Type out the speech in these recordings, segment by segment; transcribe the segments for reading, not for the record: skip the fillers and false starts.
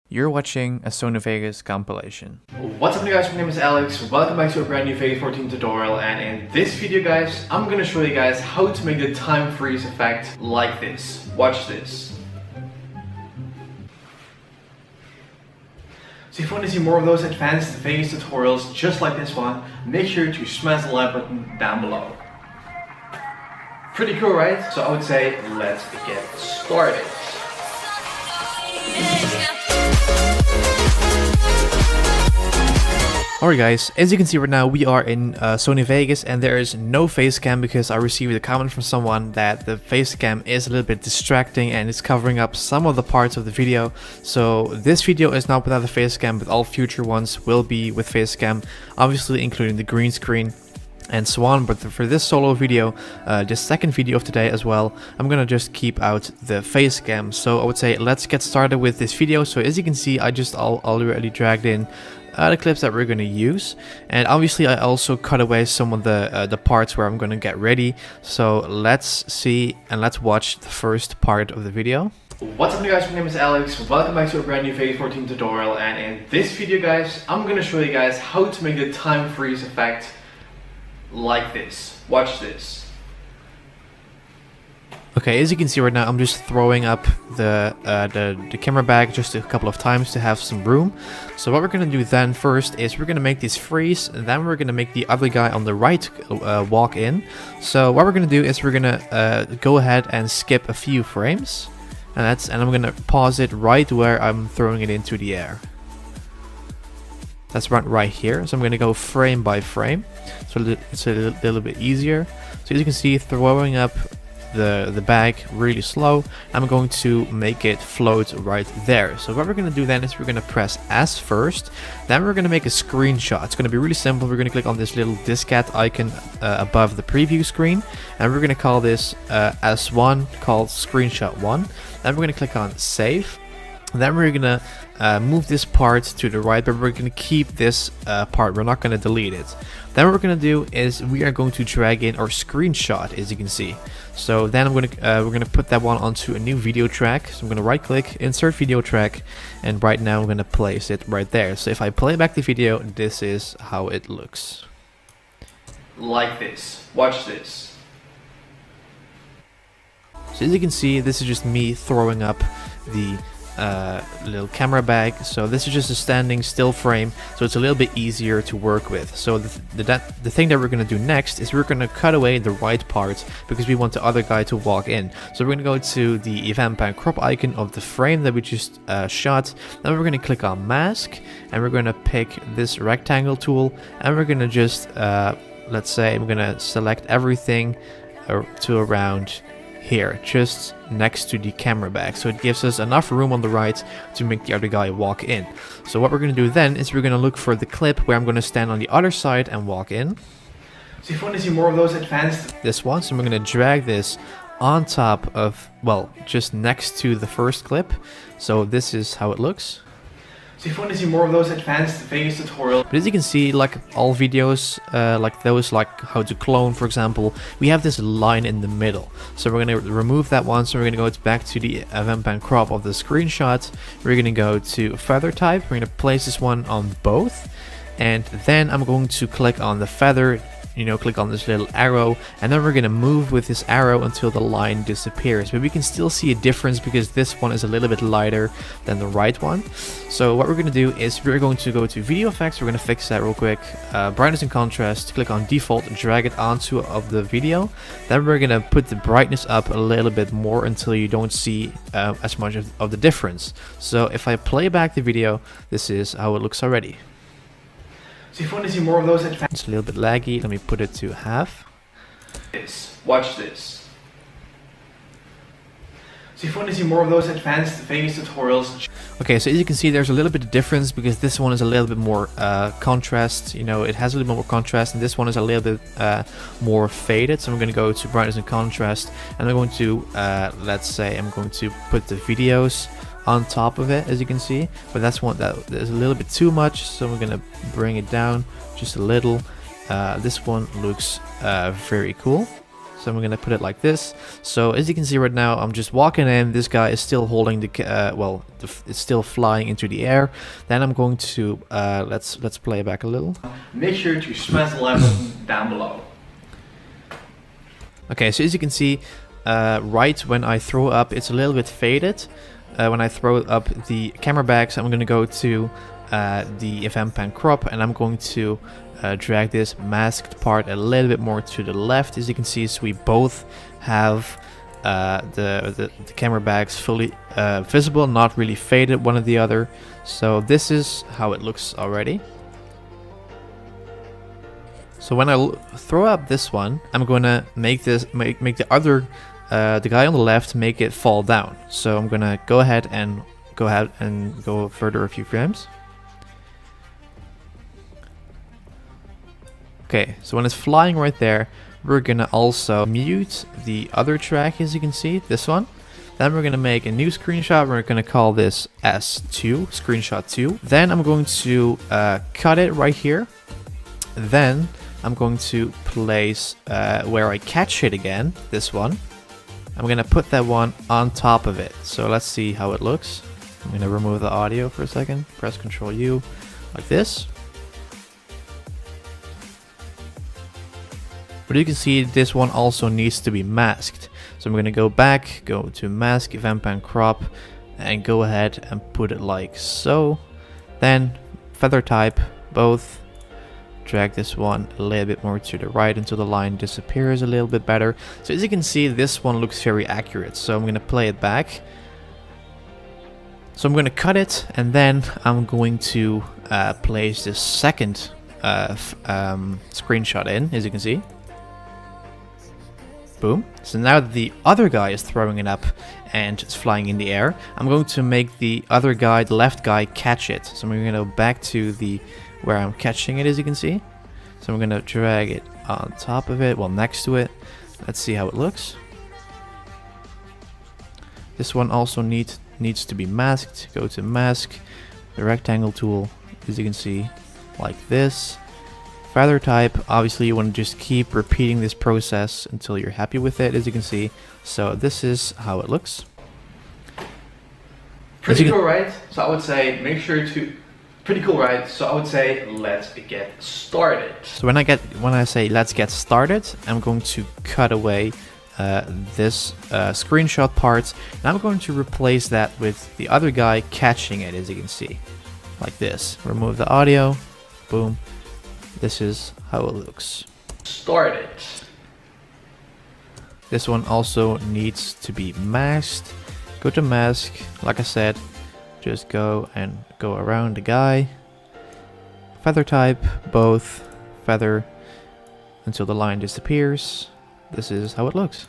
You're watching a Sony Vegas compilation. What's up guys, my name is Alex, welcome back to a brand new Vegas 14 tutorial, and in this video guys, I'm gonna show you guys how to make the time freeze effect like this. Watch this. So if you want to see more of those advanced Vegas tutorials just like this one, make sure to smash the like button down below. Pretty cool, right? So I would say, let's get started. Alright guys, as you can see right now we are in Sony Vegas and there is no face cam because I received a comment from someone that the face cam is a little bit distracting and it's covering up some of the parts of the video. So this video is not without the face cam, but all future ones will be with face cam, obviously including the green screen and so on. But for this solo video, the second video of today as well, I'm gonna just keep out the face cam. So I would say let's get started with this video. So as you can see, I just already dragged in the clips that we're going to use, and obviously I also cut away some of the parts where I'm going to get ready. So let's see and let's watch the first part of the video. What's up guys, my name is Alex, welcome back to a brand new Vegas 14 tutorial, and in this video guys, I'm going to show you guys how to make the time freeze effect like this. Watch this. Okay, as you can see right now, I'm just throwing up the camera bag just a couple of times to have some room. So what we're gonna do then first is we're gonna make this freeze, and then we're gonna make the other guy on the right walk in. So what we're gonna do is we're gonna go ahead and skip a few frames, and I'm gonna pause it right where I'm throwing it into the air. That's right here. So I'm gonna go frame by frame, so it's a little bit easier. So as you can see, throwing up the bag really slow. I'm going to make it float right there. So what we're going to do then is we're going to press S first, then we're going to make a screenshot. It's going to be really simple. We're going to click on this little diskette icon above the preview screen, and we're going to call this S1, called screenshot 1. Then we're going to click on save. Then we're going to move this part to the right, but we're going to keep this part. We're not going to delete it. Then what we're going to do is we are going to drag in our screenshot, as you can see. So then we're going to put that one onto a new video track. So I'm going to right click, insert video track, and right now I'm going to place it right there. So if I play back the video, this is how it looks. Like this. Watch this. So as you can see, this is just me throwing up the little camera bag. So this is just a standing still frame, so it's a little bit easier to work with. So the thing that we're going to do next is we're going to cut away the right part because we want the other guy to walk in. So we're going to go to the event pan crop icon of the frame that we just shot. Then we're going to click on mask, and we're going to pick this rectangle tool, and we're going to just let's say I'm going to select everything to around here, just next to the camera bag, so it gives us enough room on the right to make the other guy walk in. So what we're going to do then is we're going to look for the clip where I'm going to stand on the other side and walk in. So if you want to see more of those advanced, this one, so I'm going to drag this on top of, well, just next to the first clip. So this is how it looks. So if you want to see more of those advanced Vegas tutorials. But as you can see, like all videos, like those, like how to clone, for example, we have this line in the middle. So we're going to remove that one. So we're going to go back to the event pan crop of the screenshot. We're going to go to feather type. We're going to place this one on both. And then I'm going to click on the feather, click on this little arrow, and then we're going to move with this arrow until the line disappears. But we can still see a difference because this one is a little bit lighter than the right one. So what we're going to do is we're going to go to video effects. We're going to fix that real quick. Brightness and contrast, click on default, drag it onto of the video. Then we're going to put the brightness up a little bit more until you don't see as much of the difference. So if I play back the video, this is how it looks already. So if you want to see more of those advanced, it's a little bit laggy. Let me put it to half. Watch this. So if you want to see more of those advanced Vegas tutorials. Okay, so as you can see, there's a little bit of difference because this one is a little bit more contrast. It has a little bit more contrast, and this one is a little bit more faded. So I'm going to go to brightness and contrast, and I'm going to let's say I'm going to put the videos on top of it, as you can see, but that's one that is a little bit too much, so we're gonna bring it down just a little. This one looks very cool. So I'm gonna put it like this. So as you can see right now, I'm just walking in. This guy is still holding the it's still flying into the air. Then I'm going to let's play it back a little. Make sure to smash the like button down below. Okay, so as you can see, right when I throw up, it's a little bit faded. When I throw up the camera back, I'm gonna go to the event pan crop, and I'm going to drag this masked part a little bit more to the left, as you can see, so we both have the camera bags fully visible, not really faded one or the other. So this is how it looks already. So when I throw up this one, I'm gonna make the other the guy on the left, make it fall down. So I'm gonna go ahead and go further a few frames. Okay, so when it's flying right there, we're gonna also mute the other track, as you can see, this one. Then we're gonna make a new screenshot. We're gonna call this S2, screenshot 2. Then I'm going to cut it right here. Then I'm going to place where I catch it again, this one. I'm gonna put that one on top of it. So let's see how it looks. I'm gonna remove the audio for a second. Press Ctrl U, like this. But you can see this one also needs to be masked. So I'm going to go back, go to mask, event pan crop, and go ahead and put it like so. Then feather type, both. Drag this one a little bit more to the right until the line disappears a little bit better. So as you can see, this one looks very accurate. So I'm going to play it back. So I'm going to cut it, and then I'm going to place this second screenshot in, as you can see. Boom. So now that the other guy is throwing it up and it's flying in the air, I'm going to make the other guy, the left guy, catch it. So I'm going to go back to the where I'm catching it, as you can see. So I'm going to drag it on top of it, well, next to it. Let's see how it looks. This one also needs to be masked. Go to mask, the rectangle tool, as you can see, like this. Feather type, obviously you want to just keep repeating this process until you're happy with it, as you can see. So this is how it looks. Pretty cool, right? So I would say make sure to... Pretty cool, right? So I would say let's get started. So when I say let's get started, I'm going to cut away this screenshot part, and I'm going to replace that with the other guy catching it, as you can see, like this. Remove the audio, boom. This is how it looks. Started. This one also needs to be masked. Go to mask, like I said, just go around the guy. Feather type, both, feather until the line disappears. This is how it looks.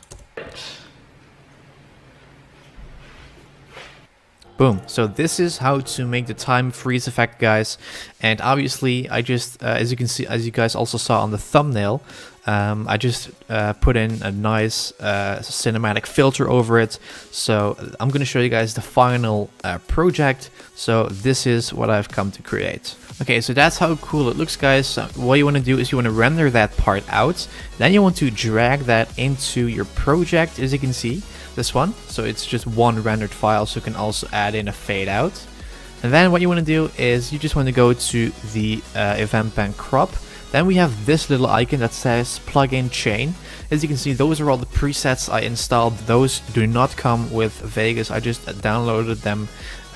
Boom. So this is how to make the time freeze effect, guys. And obviously I just, as you can see, as you guys also saw on the thumbnail, I just put in a nice cinematic filter over it. So I'm going to show you guys the final project. So this is what I've come to create. Okay, so that's how cool it looks, guys. So what you want to do is you want to render that part out. Then you want to drag that into your project, as you can see. This one, so it's just one rendered file, so you can also add in a fade out. And then what you want to do is you just want to go to the event pan crop. Then we have this little icon that says plugin chain. As you can see, those are all the presets I installed. Those do not come with Vegas. I just downloaded them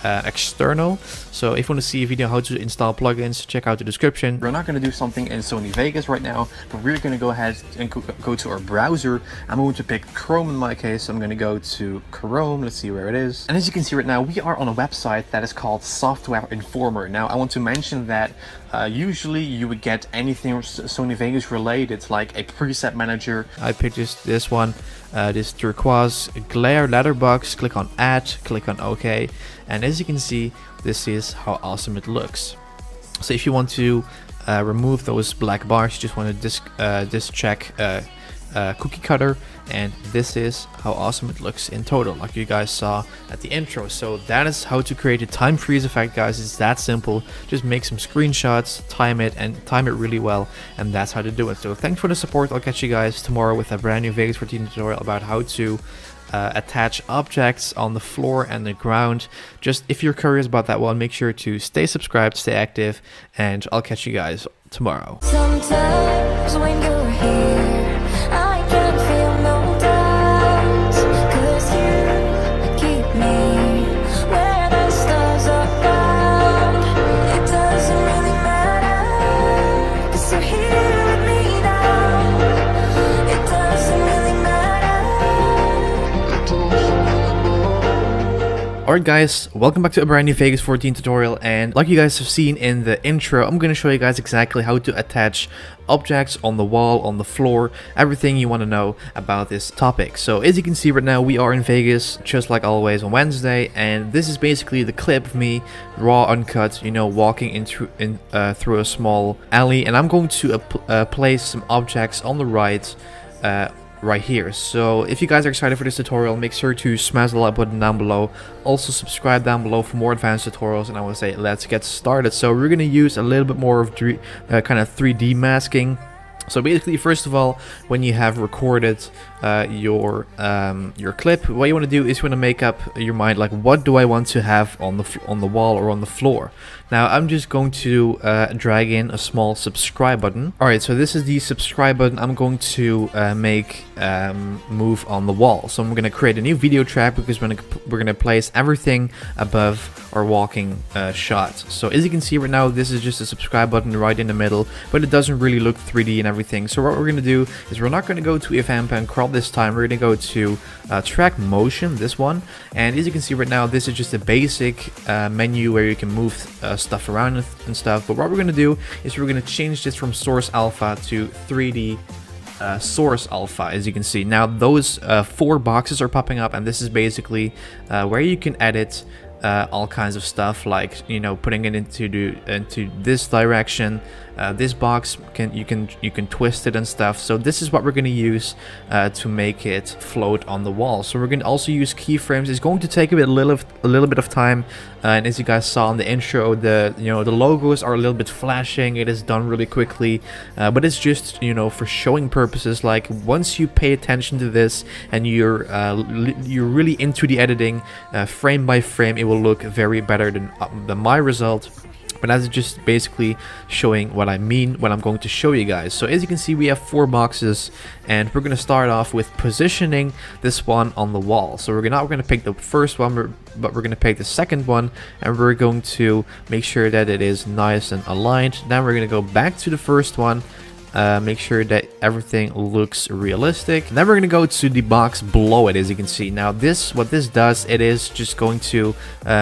external. So if you want to see a video how to install plugins, check out the description. We're not going to do something in Sony Vegas right now, but we're going to go ahead and go to our browser. I'm going to pick Chrome in my case. I'm going to go to Chrome. Let's see where it is. And as you can see right now, we are on a website that is called Software Informer. Now I want to mention that usually you would get anything Sony Vegas related, like a preset manager. I picked this one, this turquoise glare letterbox. Click on add, click on OK, and as you can see, this is how awesome it looks. So if you want to remove those black bars, you just want to discheck cookie cutter, and this is how awesome it looks in total, like you guys saw at the intro. So that is how to create a time freeze effect, guys. It's that simple. Just make some screenshots, time it really well, and that's how to do it. So thanks for the support. I'll catch you guys tomorrow with a brand new Vegas 14 tutorial about how to attach objects on the floor and the ground. Just if you're curious about that one, make sure to stay subscribed, stay active, and I'll catch you guys tomorrow. Sometimes when you're here, I can feel no doubt, 'cause you keep me where the stars are found. It doesn't really matter, 'cause you're here with me now. It doesn't really matter. Alright guys, welcome back to a brand new Vegas 14 tutorial, and like you guys have seen in the intro, I'm going to show you guys exactly how to attach objects on the wall, on the floor, everything you want to know about this topic. So as you can see right now, we are in Vegas, just like always on Wednesday, and this is basically the clip of me, raw, uncut, you know, walking through a small alley, and I'm going to place some objects on the right here. So if you guys are excited for this tutorial, make sure to smash the like button down below. Also subscribe down below for more advanced tutorials, and I will say let's get started. So we're going to use a little bit more of kind of 3D masking. So basically, first of all, when you have recorded your clip, what you want to do is you want to make up your mind, like, what do I want to have on the wall or on the floor. Now I'm just going to drag in a small subscribe button. Alright, so this is the subscribe button I'm going to make move on the wall. So I'm going to create a new video track because we're going to place everything above our walking shot. So as you can see right now, this is just a subscribe button right in the middle, but it doesn't really look 3D and everything. So what we're going to do is we're not going to go to event and crop this time. We're going to go to track motion, this one, and as you can see right now, this is just a basic menu where you can move stuff around and stuff. But what we're going to do is we're going to change this from source alpha to 3D source alpha. As you can see now, those 4 boxes are popping up, and this is basically where you can edit all kinds of stuff, like, you know, putting it into this direction. This box you can twist it and stuff. So this is what we're going to use to make it float on the wall. So we're going to also use keyframes. It's going to take a little bit of time, and as you guys saw in the intro, the logos are a little bit flashing. It is done really quickly, but it's just, you know, for showing purposes. Like, once you pay attention to this and you're really into the editing, frame by frame, it will look very better than my result. But that's just basically showing what I mean when I'm going to show you guys. So as you can see, we have 4 boxes, and we're going to start off with positioning this one on the wall. So we're not going to pick the first one, but we're going to pick the second one, and we're going to make sure that it is nice and aligned. Then we're going to go back to the first one, make sure that everything looks realistic. Then we're going to go to the box below it. As you can see now, what this does, it is just going to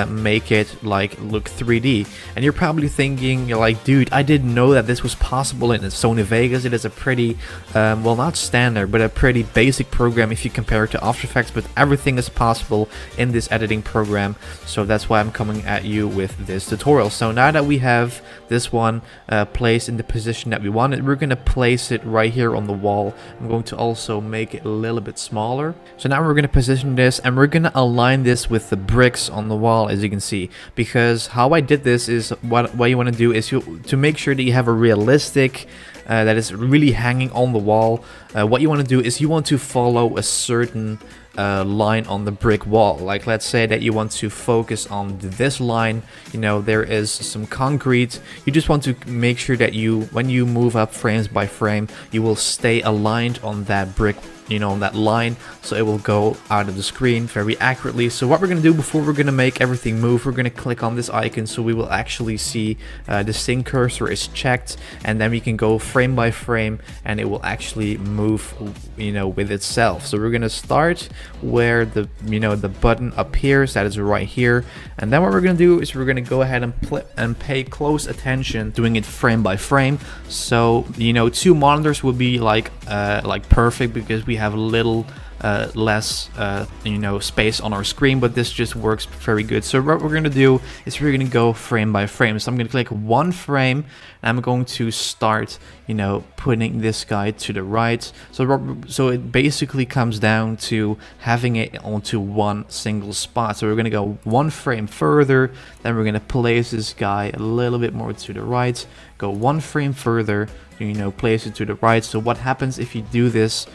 make it like look 3D. And you're probably thinking, you're like, dude, I didn't know that this was possible in Sony Vegas. It is a pretty well, not standard, but a pretty basic program if you compare it to After Effects, but everything is possible in this editing program. So that's why I'm coming at you with this tutorial. So now that we have this one placed in the position that we want it, we're going to place it right here on the wall. I'm going to also make it a little bit smaller. So now we're going to position this, and we're going to align this with the bricks on the wall, as you can see. Because how I did this is, what you want to do is to make sure that you have a realistic that is really hanging on the wall. What you want to do is you want to follow a certain line on the brick wall. Like, let's say that you want to focus on this line, you know, there is some concrete. You just want to make sure that when you move up frames by frame, you will stay aligned on that brick, you know, on that line, so it will go out of the screen very accurately. So what we're going to do before we're going to make everything move, we're going to click on this icon, so we will actually see the sync cursor is checked, and then we can go frame by frame, and it will actually move, you know, with itself. So we're going to start where the button appears, that is right here, and then what we're going to do is we're going to go ahead and pay close attention, doing it frame by frame. So, you know, 2 monitors would be like perfect, because we have a little less you know, space on our screen, but this just works very good. So what we're going to do is we're going to go frame by frame. So I'm going to click 1 frame, and I'm going to start, you know, putting this guy to the right. So it basically comes down to having it onto one single spot. So we're going to go one frame further, then we're going to place this guy a little bit more to the right, go one frame further, you know, place it to the right. So what happens if you do this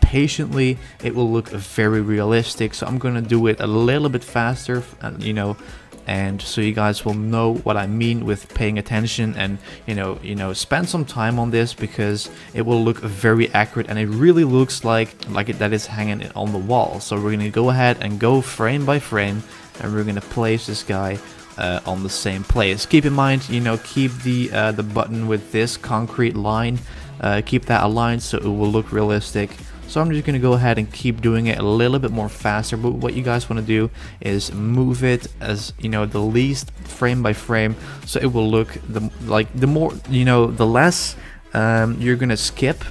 patiently, it will look very realistic. So I'm going to do it a little bit faster, you know, and so you guys will know what I mean with paying attention, and you know spend some time on this, because it will look very accurate and it really looks like that is hanging on the wall. So we're gonna go ahead and go frame by frame, and we're gonna place this guy on the same place. Keep in mind, you know, keep the button with this concrete line, keep that aligned so it will look realistic. So I'm just going to go ahead and keep doing it a little bit more faster, but what you guys want to do is move it as, you know, the least frame by frame, so it will look the more, you know, the less you're going to skip.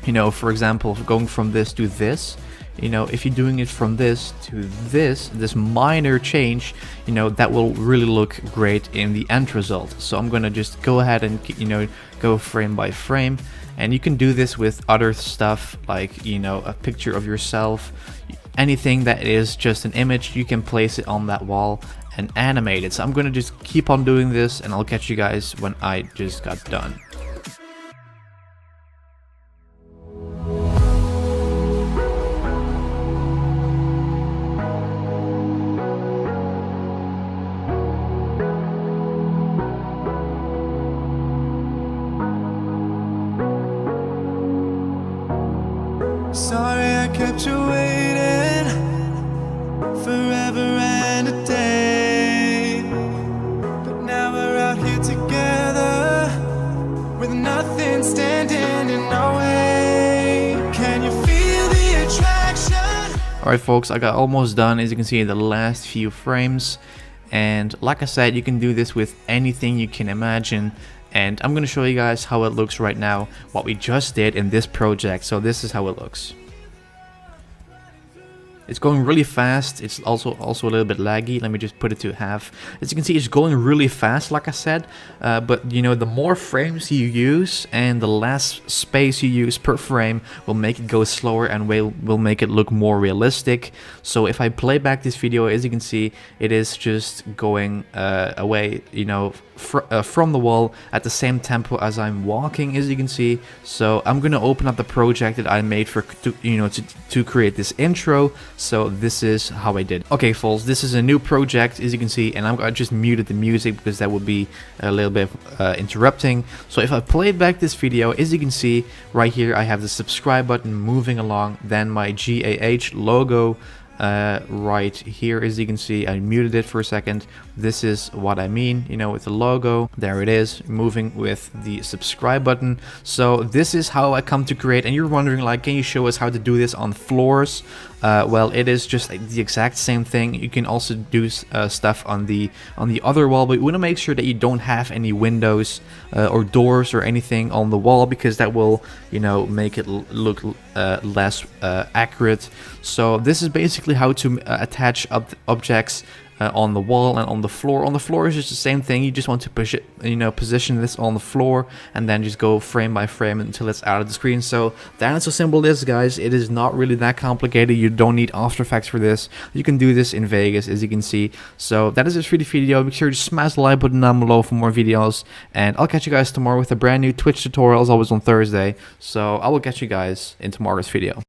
You know, for example, going from this to this, you know, if you're doing it from this to this minor change, you know, that will really look great in the end result. So I'm going to just go ahead and, you know, go frame by frame. And you can do this with other stuff, like, you know, a picture of yourself, anything that is just an image, you can place it on that wall and animate it. So I'm going to just keep on doing this, and I'll catch you guys when I just got done. Sorry I kept you waiting forever and a day, but now we're out here together with nothing standing in our way. Can you feel the attraction? Alright folks, I got almost done, as you can see in the last few frames, and like I said, you can do this with anything you can imagine. And I'm going to show you guys how it looks right now, what we just did in this project. So this is how it looks. It's going really fast. It's also a little bit laggy. Let me just put it to half. As you can see, it's going really fast, like I said. But you know, the more frames you use and the less space you use per frame will make it go slower and will make it look more realistic. So if I play back this video, as you can see, it is just going away, you know, from the wall at the same tempo as I'm walking, as you can see. So I'm gonna open up the project that I made to create this intro. So this is how I did. Okay folks, this is a new project, as you can see, and I just muted the music because that would be a little bit interrupting. So if I play back this video, as you can see right here, I have the subscribe button moving along, then my GAH logo right here, as you can see. I muted it for a second. This is what I mean, you know, with the logo. There it is, moving with the subscribe button. So this is how I come to create. And you're wondering, like, can you show us how to do this on floors? Well, it is just like the exact same thing. You can also do stuff on the other wall, but you want to make sure that you don't have any windows or doors or anything on the wall, because that will, you know, make it look less accurate. So this is basically how to attach objects on the wall and on the floor. On the floor is just the same thing. You just want to push it, you know, position this on the floor and then just go frame by frame until it's out of the screen. So that is how simple it is, guys. It is not really that complicated. You don't need After Effects for this. You can do this in Vegas, as you can see. So that is it for the video. Make sure to smash the like button down below for more videos, and I'll catch you guys tomorrow with a brand new Twitch tutorial, as always on Thursday. So I will catch you guys in tomorrow's video.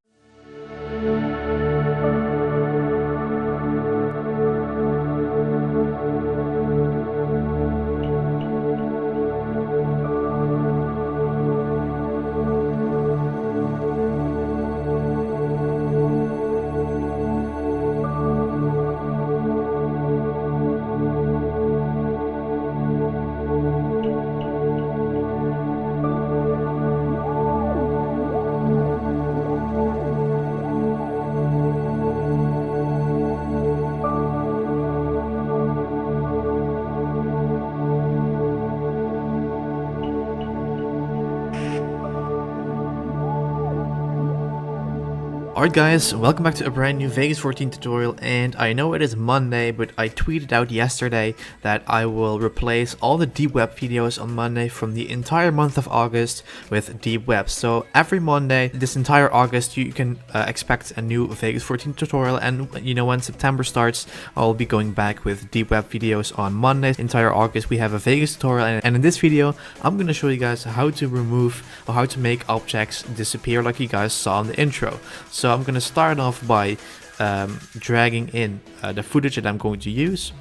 Alright guys, welcome back to a brand new Vegas 14 tutorial, and I know it is Monday, but I tweeted out yesterday that I will replace all the deep web videos on Monday from the entire month of August with deep web. So every Monday, this entire August, you can expect a new Vegas 14 tutorial, and you know, when September starts, I'll be going back with deep web videos on Monday. Entire August we have a Vegas tutorial, and in this video I'm going to show you guys how to remove or how to make objects disappear like you guys saw in the intro. So I'm going to start off by dragging in the footage that I'm going to use,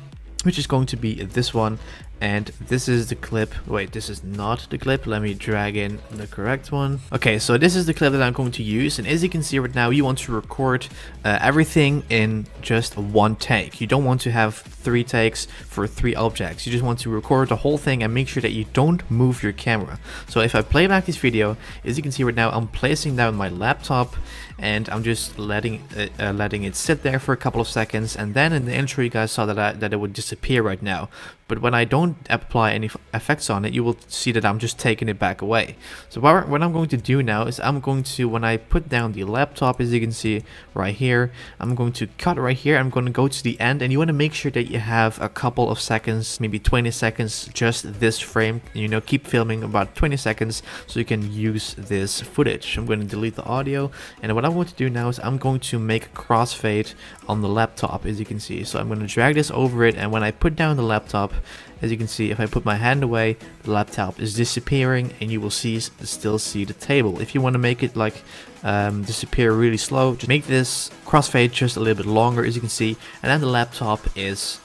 which is going to be this one, and this is the clip. Wait, this is not the clip. Let me drag in the correct one. Okay, so this is the clip that I'm going to use, and as you can see right now, you want to record everything in just one take. You don't want to have 3 takes for 3 objects. You just want to record the whole thing and make sure that you don't move your camera. So if I play back this video, as you can see right now, I'm placing down my laptop and I'm just letting it sit there for a couple of seconds, and then in the intro you guys saw that it would disappear right now. But when I don't apply any effects on it, you will see that I'm just taking it back away. So what I'm going to do now is I'm going to, when I put down the laptop, as you can see right here, I'm going to cut right here. I'm going to go to the end, and you want to make sure that you have a couple of seconds, maybe 20 seconds, just this frame. You know, keep filming about 20 seconds so you can use this footage. I'm going to delete the audio, and what I'm going to do now is I'm going to make a crossfade on the laptop, as you can see. So I'm going to drag this over it, and when I put down the laptop, as you can see, if I put my hand away, the laptop is disappearing, and you will still see the table. If you want to make it like disappear really slow, just make this crossfade just a little bit longer, as you can see, and then the laptop is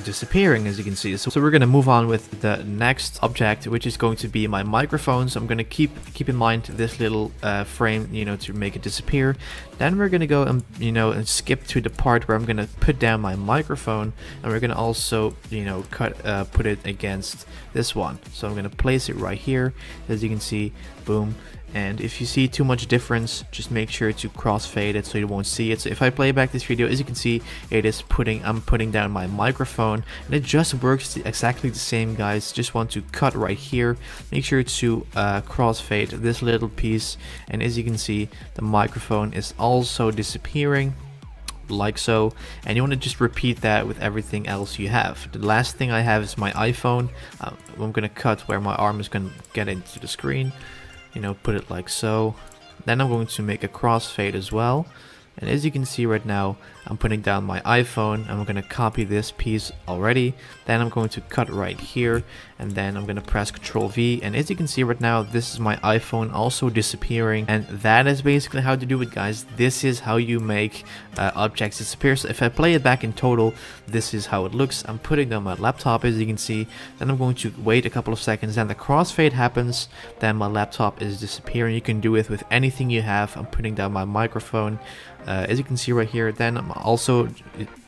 disappearing, as you can see. So we're going to move on with the next object, which is going to be my microphone. So I'm going to keep in mind this little frame, you know, to make it disappear. Then we're going to go and, you know, and skip to the part where I'm going to put down my microphone, and we're going to also, you know, put it against this one. So I'm going to place it right here, as you can see, boom. And if you see too much difference, just make sure to crossfade it so you won't see it. So if I play back this video, as you can see, I'm putting down my microphone, and it just works exactly the same, guys. Just want to cut right here, make sure to crossfade this little piece, and as you can see, the microphone is also disappearing like so, and you want to just repeat that with everything else you have. The last thing I have is my iPhone. I'm gonna cut where my arm is gonna get into the screen, you know, put it like so. Then I'm going to make a crossfade as well, and as you can see right now, I'm putting down my iPhone. I'm going to copy this piece already. Then I'm going to cut right here, and then I'm going to press Ctrl V, and as you can see right now, this is my iPhone also disappearing. And that is basically how to do it, guys. This is how you make objects disappear. So if I play it back in total, this is how it looks. I'm putting down my laptop, as you can see. Then I'm going to wait a couple of seconds, then the crossfade happens, then my laptop is disappearing. You can do it with anything you have. I'm putting down my microphone, as you can see right here. Then I'm also,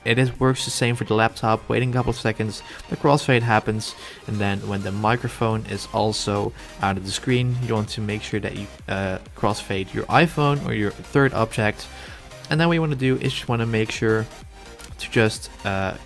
it works the same for the laptop. Waiting a couple of seconds, the crossfade happens, and then when the microphone is also out of the screen, you want to make sure that you crossfade your iPhone or your third object. And then what you want to do is just want to make sure to just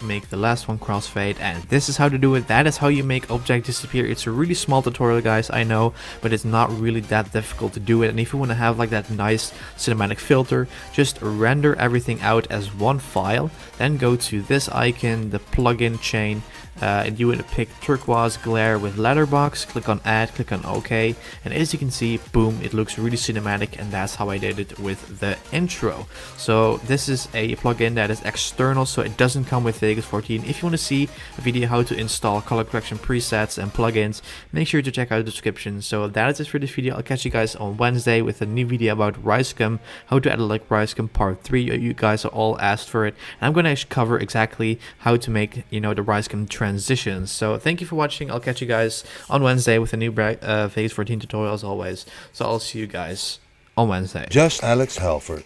make the last one crossfade, and this is how to do it. That is how you make object disappear. It's a really small tutorial, guys, I know, but it's not really that difficult to do it. And if you want to have like that nice cinematic filter, just render everything out as one file, then go to this icon, the plugin chain, and you want to pick turquoise glare with letterbox, click on add, click on OK, and as you can see, boom, it looks really cinematic, and that's how I did it with the intro. So this is a plugin that is external, so it doesn't come with Vegas 14. If you want to see a video how to install color correction presets and plugins, make sure to check out the description. So that is it for this video. I'll catch you guys on Wednesday with a new video about RiseCom, how to edit like RiseCom part 3. You guys are all asked for it, and I'm going to actually cover exactly how to make, you know, the RiseCom transitions. So thank you for watching. I'll catch you guys on Wednesday with a new Vegas 14 tutorial as always. So I'll see you guys on Wednesday. JustAlexHalford.